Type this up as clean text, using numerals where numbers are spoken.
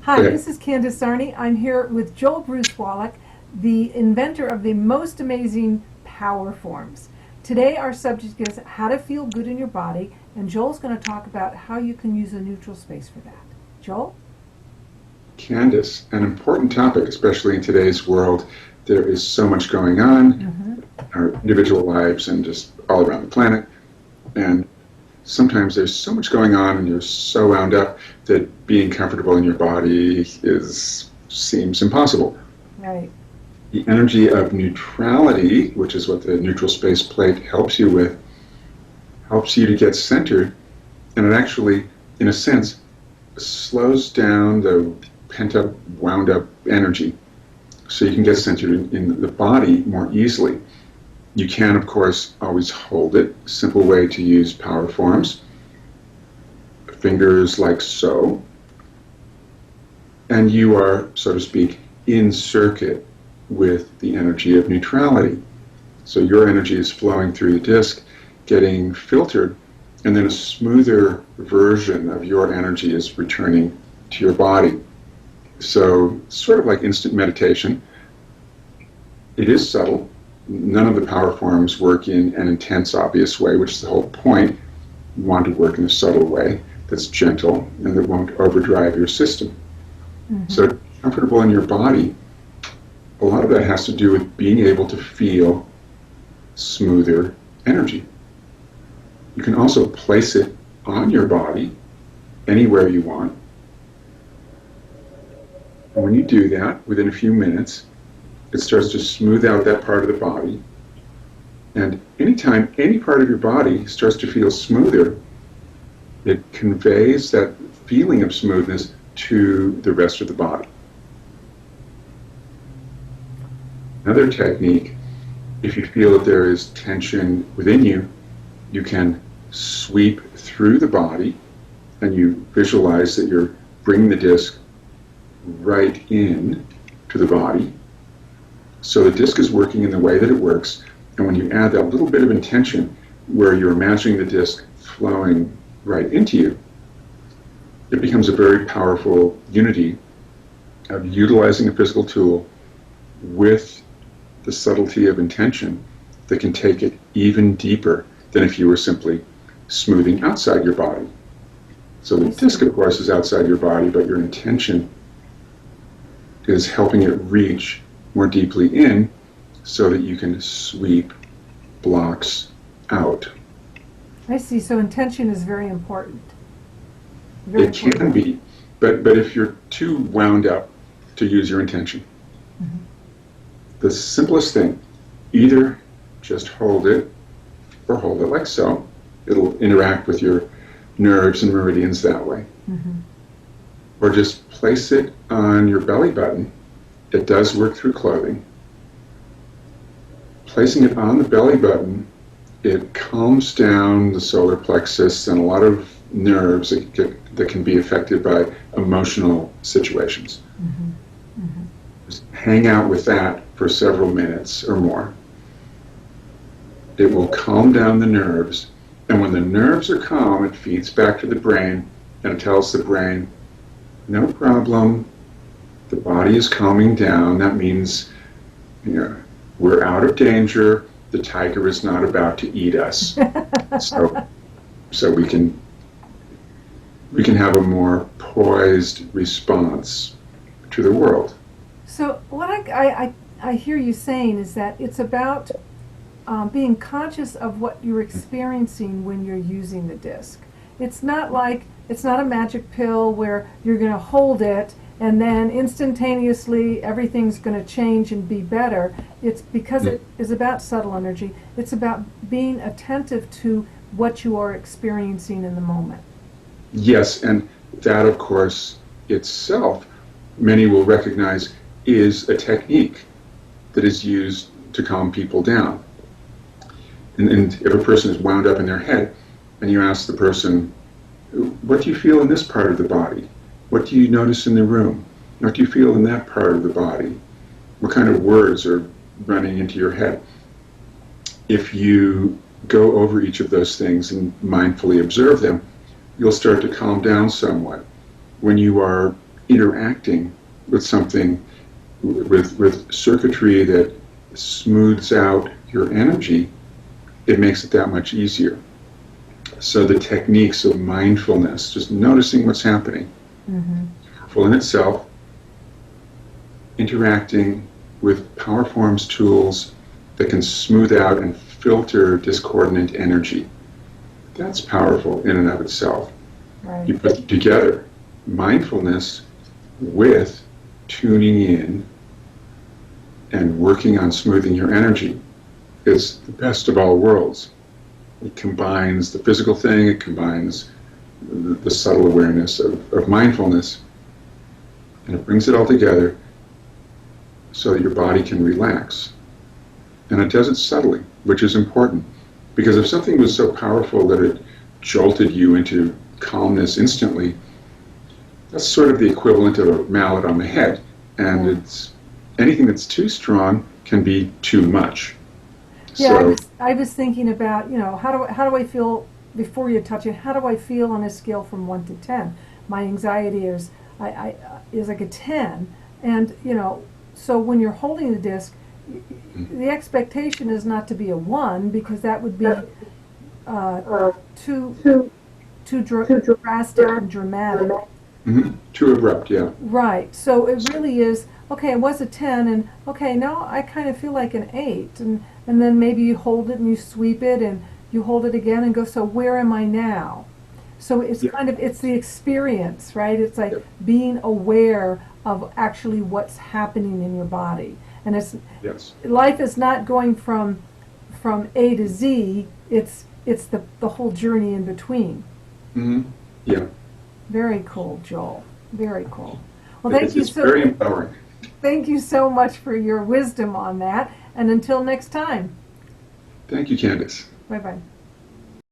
Hi, Okay. this is Candace Sarney. I'm here with Joel Bruce Wallach, the inventor of the most amazing power forms. Today, our subject is how to feel good in your body, and Joel's going to talk about how you can use a neutral space for that. Joel? Candace, an important topic, especially in today's world. There is so much going on in Mm-hmm. our individual lives and just all around the planet. And sometimes there's so much going on and you're so wound up that being comfortable in your body seems impossible. Right. The energy of neutrality, which is what the neutral space plate helps you with, helps you to get centered. And it actually, in a sense, slows down the pent up, wound up energy so you can get centered in the body more easily. You can, of course, always hold it. Simple way to use power forms. Fingers like so. And you are, so to speak, in circuit with the energy of neutrality. So your energy is flowing through the disc, getting filtered, and then a smoother version of your energy is returning to your body. So, sort of like instant meditation. It is subtle. None of the power forms work in an intense, obvious way, which is the whole point. You want to work in a subtle way that's gentle and that won't overdrive your system. Mm-hmm. So, comfortable in your body, a lot of that has to do with being able to feel smoother energy. You can also place it on your body anywhere you want. And when you do that, within a few minutes, it starts to smooth out that part of the body. And anytime any part of your body starts to feel smoother, it conveys that feeling of smoothness to the rest of the body. Another technique, if you feel that there is tension within you, you can sweep through the body and you visualize that you're bringing the disc right in to the body. So the disc is working in the way that it works, and when you add that little bit of intention where you're imagining the disc flowing right into you, it becomes a very powerful unity of utilizing a physical tool with the subtlety of intention that can take it even deeper than if you were simply smoothing outside your body. So the I disc, see. of course, is outside your body, but your intention is helping it reach more deeply in so that you can sweep blocks out. I see. So intention is very important. Very It important. can be, but if you're too wound up to use your intention, Mm-hmm. the simplest thing, either just hold it or hold it like so. It'll interact with your nerves and meridians that way. Mm-hmm. Or just place it on your belly button. It does work through clothing. Placing it on the belly button, it calms down the solar plexus and a lot of nerves that can be affected by emotional situations. Mm-hmm. Mm-hmm. Just hang out with that for several minutes or more. It will calm down the nerves, and when the nerves are calm, it feeds back to the brain and it tells the brain, no problem, the body is calming down. That means, you know, we're out of danger. The tiger is not about to eat us. So, so we can have a more poised response to the world. So what I hear you saying is that it's about being conscious of what you're experiencing when you're using the disc. It's not a magic pill where you're going to hold it and then instantaneously everything's going to change and be better. It's because it is about subtle energy. It's about being attentive to what you are experiencing in the moment. Yes, and that, of course, itself, many will recognize is a technique that is used to calm people down. And if a person is wound up in their head, and you ask the person, what do you feel in this part of the body? What do you notice in the room? What do you feel in that part of the body? What kind of words are running into your head? If you go over each of those things and mindfully observe them, you'll start to calm down somewhat. When you are interacting with something with circuitry that smooths out your energy, it makes it that much easier. So the techniques of mindfulness, just noticing what's happening, powerful in itself, interacting with Powerforms tools that can smooth out and filter discordant energy. That's powerful in and of itself. Right. You put together mindfulness with tuning in and working on smoothing your energy is the best of all worlds. It combines the physical thing, it combines the subtle awareness of mindfulness, and it brings it all together so that your body can relax. And it does it subtly, which is important. Because if something was so powerful that it jolted you into calmness instantly, that's sort of the equivalent of a mallet on the head. And it's anything that's too strong can be too much. Yeah, So, I was thinking about, how do I feel before you touch it? How do I feel on a scale from 1 to 10? My anxiety is like a 10, and so when you're holding the disc, the expectation is not to be a 1 because that would be too drastic and dramatic. too abrupt, yeah. Right. So it really is, okay, it was a 10, and okay, now I kind of feel like an 8, and then maybe you hold it and you sweep it and you hold it again and go, so where am I now? So it's kind of, it's the experience, right? It's like being aware of actually what's happening in your body. And life is not going from A to Z, it's the whole journey in between. Yeah. Very cool, Joel. Very cool. Well, It's very empowering. Thank you so much for your wisdom on that. And until next time. Thank you, Candace. Bye-bye.